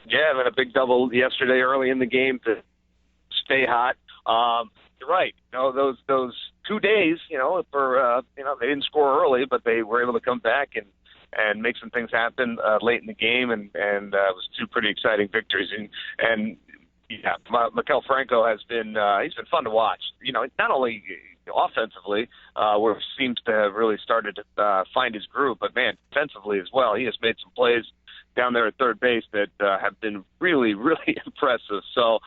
Yeah, and then a big double yesterday early in the game to stay hot. You're right. Those 2 days, they didn't score early, but they were able to come back and make some things happen late in the game, and it was two pretty exciting victories. And yeah, Mikkel Franco has been he's been fun to watch. Not only offensively, where he seems to have really started to find his groove, but man, defensively as well. He has made some plays down there at third base that have been really, really impressive. So,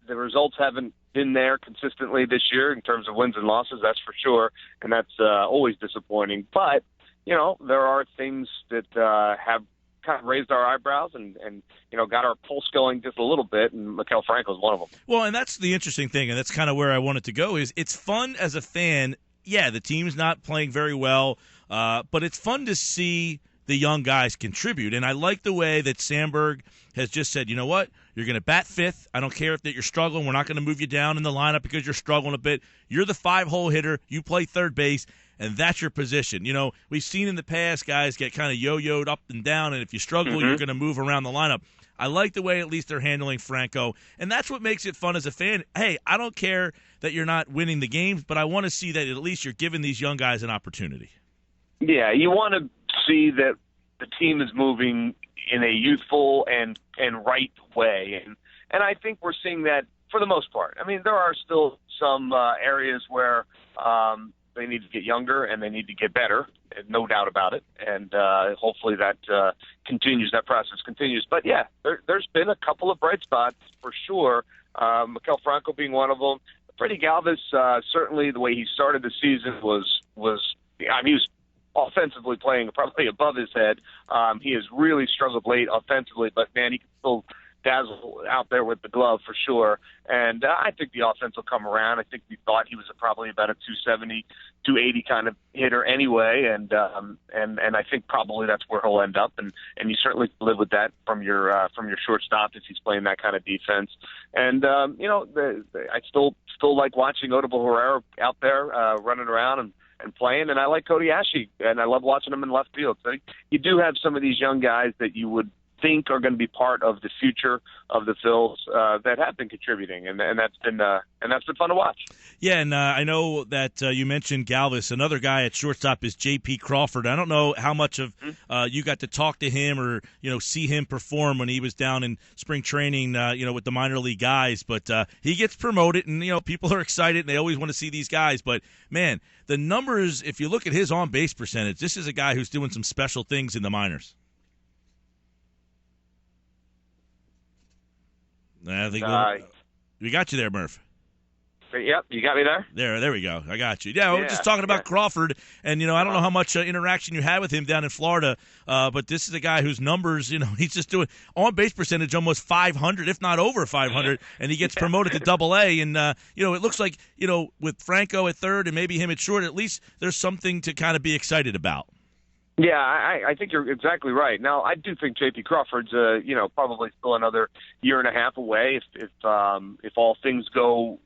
the results haven't been there consistently this year in terms of wins and losses, that's for sure, and that's always disappointing. But, there are things that have kind of raised our eyebrows and got our pulse going just a little bit, and Mikkel Franco is one of them. Well, and that's the interesting thing, and that's kind of where I wanted to go, is it's fun as a fan. Yeah, the team's not playing very well, but it's fun to see the young guys contribute. And I like the way that Sandberg has just said, you know what, you're going to bat fifth. I don't care if that you're struggling. We're not going to move you down in the lineup because you're struggling a bit. You're the 5-hole hitter. You play third base, and that's your position. We've seen in the past guys get kind of yo-yoed up and down, and if you struggle, you're going to move around the lineup. I like the way at least they're handling Franco, and that's what makes it fun as a fan. Hey, I don't care that you're not winning the games, but I want to see that at least you're giving these young guys an opportunity. Yeah, you want to see that the team is moving in a youthful and right way, and I think we're seeing that for the most part. I mean, there are still some areas where they need to get younger and they need to get better, no doubt about it, and hopefully that continues. That process continues. But yeah, there's been a couple of bright spots for sure. Mikkel Franco being one of them. Freddie Galvis, certainly the way he started the season was he was offensively playing probably above his head. He has really struggled late offensively, but man, he can still dazzle out there with the glove for sure. And I think the offense will come around. I think we thought he was probably about a 270, 280 kind of hitter anyway, and I think probably that's where he'll end up. And you certainly live with that from your shortstop if he's playing that kind of defense. And I still like watching Odubel Herrera out there running around and playing, and I like Cody Ashe, and I love watching him in left field. So you do have some of these young guys that you would think are going to be part of the future of the Phils that have been contributing, and that's been fun to watch. Yeah, and I know that you mentioned Galvis. Another guy at shortstop is J.P. Crawford. I don't know how much of you got to talk to him or see him perform when he was down in spring training, with the minor league guys. But he gets promoted, and people are excited, and they always want to see these guys. But man, the numbers, if you look at his on-base percentage, this is a guy who's doing some special things in the minors. I think we got you there, Murph. Yep, you got me there? There we go. I got you. Yeah, we're just talking about Crawford, and, I don't know how much interaction you had with him down in Florida, but this is a guy whose numbers, he's just doing on-base percentage almost 500, if not over 500, and he gets promoted to Double-A, and, it looks like, with Franco at third and maybe him at short, at least there's something to kind of be excited about. Yeah, I think you're exactly right. Now, I do think J.P. Crawford's, probably still another year and a half away if all things go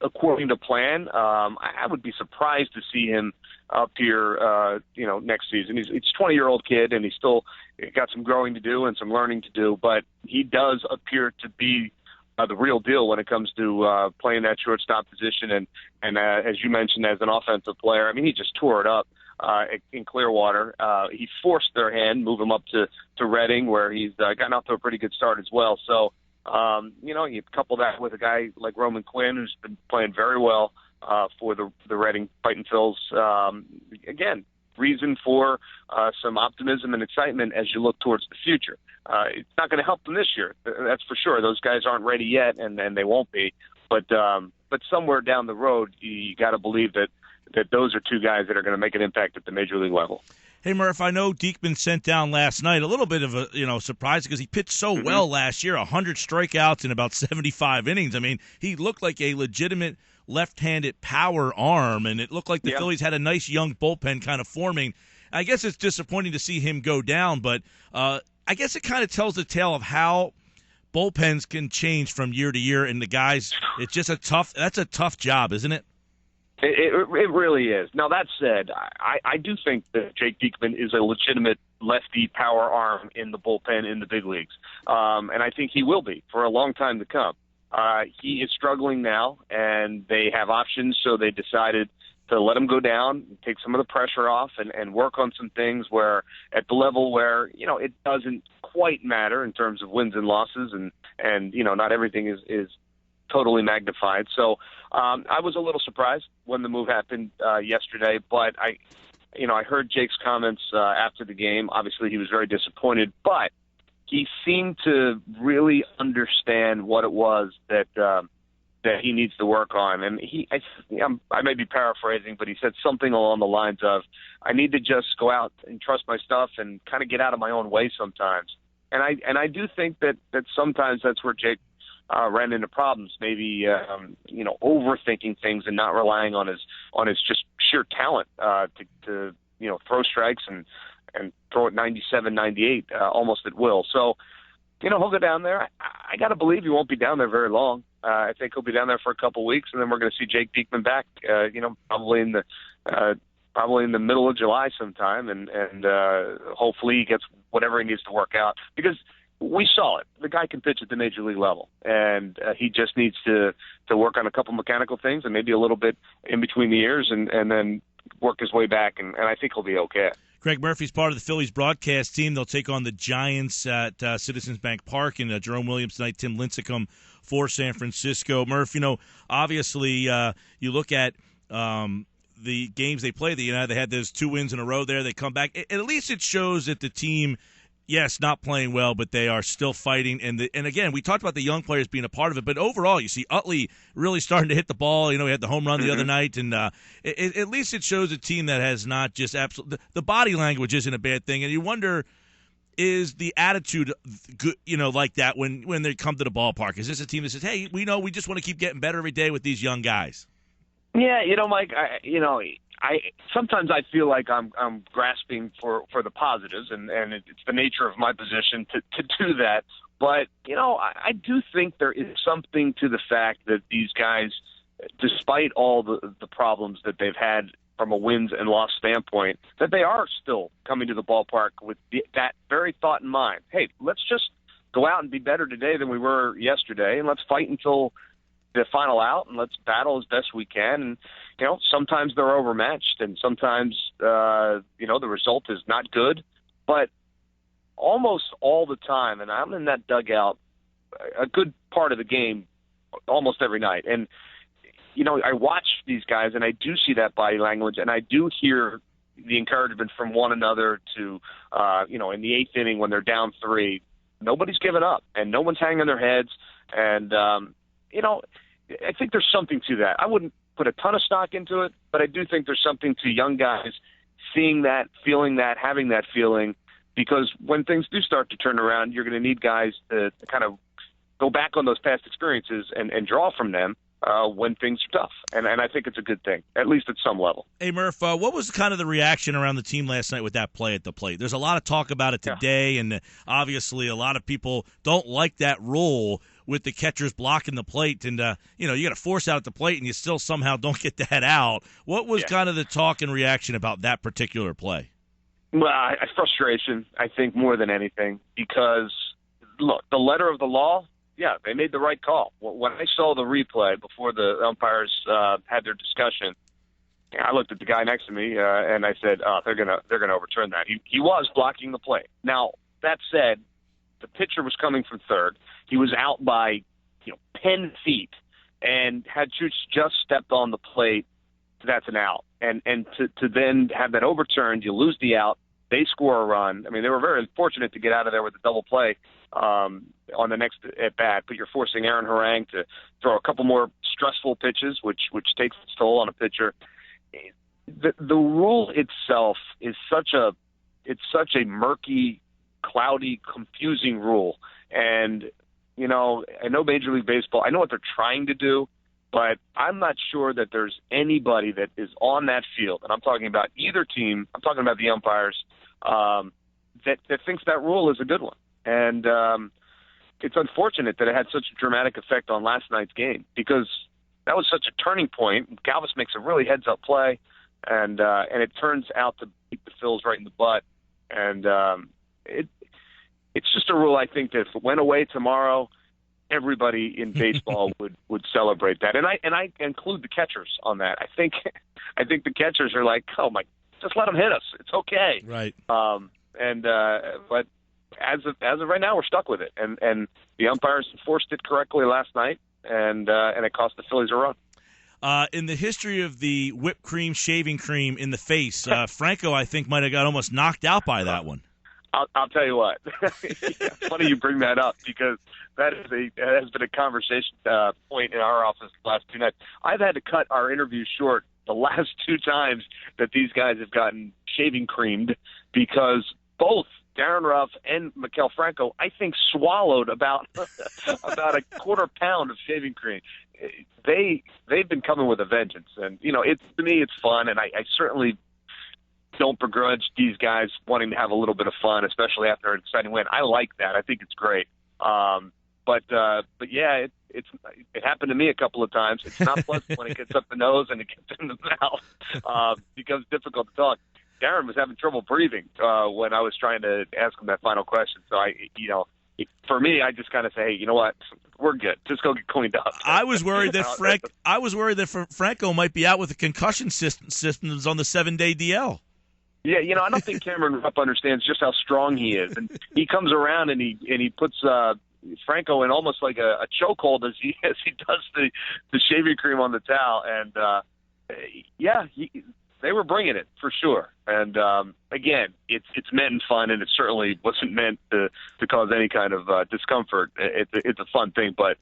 according to plan. I would be surprised to see him up here, next season. He's a 20-year-old kid, and he's still got some growing to do and some learning to do, but he does appear to be the real deal when it comes to playing that shortstop position. And as you mentioned, as an offensive player, I mean, he just tore it up in Clearwater. He forced their hand, move him up to Reading, where he's gotten off to a pretty good start as well. So, you couple that with a guy like Roman Quinn, who's been playing very well for the Reading Fighting Phils. Again, reason for some optimism and excitement as you look towards the future. It's not going to help them this year, that's for sure. Those guys aren't ready yet, and they won't be. But somewhere down the road, you got to believe that those are two guys that are going to make an impact at the major league level. Hey, Murph, I know Diekman sent down last night. A little bit of a surprise because he pitched so well last year, 100 strikeouts in about 75 innings. I mean, he looked like a legitimate left-handed power arm, and it looked like the Phillies had a nice young bullpen kind of forming. I guess it's disappointing to see him go down, but I guess it kind of tells the tale of how bullpens can change from year to year, and the guys, it's just that's a tough job, isn't it? It really is. Now, that said, I do think that Jake Diekman is a legitimate lefty power arm in the bullpen in the big leagues, and I think he will be for a long time to come. He is struggling now, and they have options, so they decided to let him go down, take some of the pressure off, and work on some things where at the level where, it doesn't quite matter in terms of wins and losses, and not everything is totally magnified. So I was a little surprised when the move happened yesterday, but I heard Jake's comments after the game. Obviously, he was very disappointed, but he seemed to really understand what it was that he needs to work on. And I may be paraphrasing, but he said something along the lines of, I need to just go out and trust my stuff and kind of get out of my own way sometimes. And I do think that sometimes that's where Jake ran into problems, maybe overthinking things and not relying on his just sheer talent to throw strikes and throw it 97, 98 almost at will. So, he'll go down there. I got to believe he won't be down there very long. I think he'll be down there for a couple weeks, and then we're going to see Jake Diekman back, probably in the middle of July sometime, and hopefully he gets whatever he needs to work out, because we saw it. The guy can pitch at the major league level, and he just needs to work on a couple mechanical things and maybe a little bit in between the ears, and then work his way back, and I think he'll be okay. Gregg Murphy's part of the Phillies broadcast team. They'll take on the Giants at Citizens Bank Park, and Jerome Williams tonight, Tim Lincecum for San Francisco. Murph, obviously you look at the games they play. They had those 2 wins in a row there. They come back. At least it shows that the team, yes, not playing well, but they are still fighting. And again, we talked about the young players being a part of it, but overall, you see Utley really starting to hit the ball. He had the home run the other night, and at least it shows a team that has not just absolutely – the body language isn't a bad thing. And you wonder, is the attitude good, like that when they come to the ballpark? Is this a team that says, hey, we just want to keep getting better every day with these young guys? Yeah, Mike, I sometimes I feel like I'm grasping for the positives, and it's the nature of my position to do that. But I do think there is something to the fact that these guys, despite all the problems that they've had from a wins and loss standpoint, that they are still coming to the ballpark with that very thought in mind. Hey, let's just go out and be better today than we were yesterday, and let's fight until the final out, and let's battle as best we can. And sometimes they're overmatched, and sometimes the result is not good, but almost all the time, and I'm in that dugout a good part of the game almost every night, and I watch these guys, and I do see that body language, and I do hear the encouragement from one another to in the 8th inning when they're down 3, nobody's given up and no one's hanging their heads, and I think there's something to that. I wouldn't put a ton of stock into it, but I do think there's something to young guys seeing that, feeling that, having that feeling, because when things do start to turn around, you're going to need guys to kind of go back on those past experiences and draw from them when things are tough. And I think it's a good thing, at least at some level. Hey, Murph, what was kind of the reaction around the team last night with that play at the plate? There's a lot of talk about it today, and obviously a lot of people don't like that rule with the catchers blocking the plate, and you got to force out at the plate, and you still somehow don't get that out. What was kind of the talk and reaction about that particular play? Well, frustration, I think, more than anything, because look, the letter of the law, they made the right call. When I saw the replay before the umpires had their discussion, I looked at the guy next to me and I said, they're gonna overturn that. He was blocking the play. Now, that said, the pitcher was coming from third. He was out by 10 feet, and had Chooch just stepped on the plate, that's an out. And to then have that overturned, you lose the out, they score a run. I mean, they were very fortunate to get out of there with a double play on the next at bat, but you're forcing Aaron Harang to throw a couple more stressful pitches, which takes its toll on a pitcher. The rule itself is such a murky, cloudy, confusing rule. And, I know Major League Baseball, I know what they're trying to do, but I'm not sure that there's anybody that is on that field, and I'm talking about either team, I'm talking about the umpires, that thinks that rule is a good one. And it's unfortunate that it had such a dramatic effect on last night's game, because that was such a turning point. Galvis makes a really heads-up play, and it turns out to beat the Phils right in the butt. And it's just a rule, I think, that if it went away tomorrow, everybody in baseball would celebrate that. And I include the catchers on that. I think the catchers are like, oh my, just let them hit us. It's okay. Right. But as of right now, we're stuck with it. And the umpires enforced it correctly last night, and it cost the Phillies a run. In the history of the whipped cream, shaving cream in the face, Franco, I think, might have got almost knocked out by that one. I'll tell you what. Funny you bring that up, because that has been a conversation point in our office the last 2 nights. I've had to cut our interview short the last 2 times that these guys have gotten shaving creamed, because both Darren Ruff and Mikkel Franco, I think, swallowed about a quarter pound of shaving cream. They've been coming with a vengeance, and to me it's fun, and I certainly don't begrudge these guys wanting to have a little bit of fun, especially after an exciting win. I like that. I think it's great. But yeah, it happened to me a couple of times. It's not pleasant when it gets up the nose and it gets in the mouth. It becomes difficult to talk. Darren was having trouble breathing when I was trying to ask him that final question. So for me, I just kind of say, hey, you know what? We're good. Just go get cleaned up. I was worried that Franco might be out with the concussion systems on the 7-day DL. Yeah, I don't think Cameron Rupp understands just how strong he is, and he comes around and he puts Franco in almost like a chokehold as he does the shaving cream on the towel, and they were bringing it for sure. And again, it's meant in fun, and it certainly wasn't meant to cause any kind of discomfort. It's a fun thing, but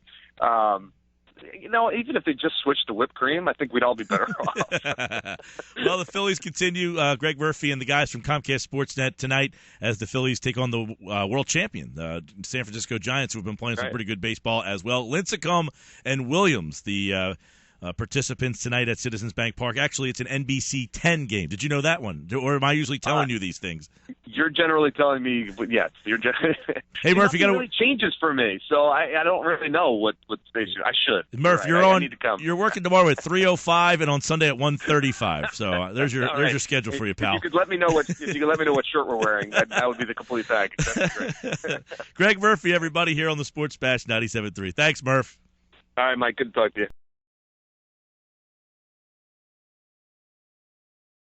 even if they just switched to whipped cream, I think we'd all be better off. Well, the Phillies continue. Gregg Murphy and the guys from Comcast Sportsnet tonight as the Phillies take on the world champion, San Francisco Giants, who have been playing some pretty good baseball as well. Lincecum and Williams, the participants tonight at Citizens Bank Park. Actually, it's an NBC 10 game. Did you know that one? Or am I usually telling you these things? You're generally telling me, yes. Hey, Murph, you got to. It really changes for me, so I don't really know what station I should. Murph, right. you're I on. need to come. You're working tomorrow at 3:05 and on Sunday at 1:35. So there's your schedule for you, pal. If you could let me know what shirt we're wearing, that would be the complete package. That'd be great. Gregg Murphy, everybody here on the Sports Bash 97.3. Thanks, Murph. All right, Mike. Good to talk to you.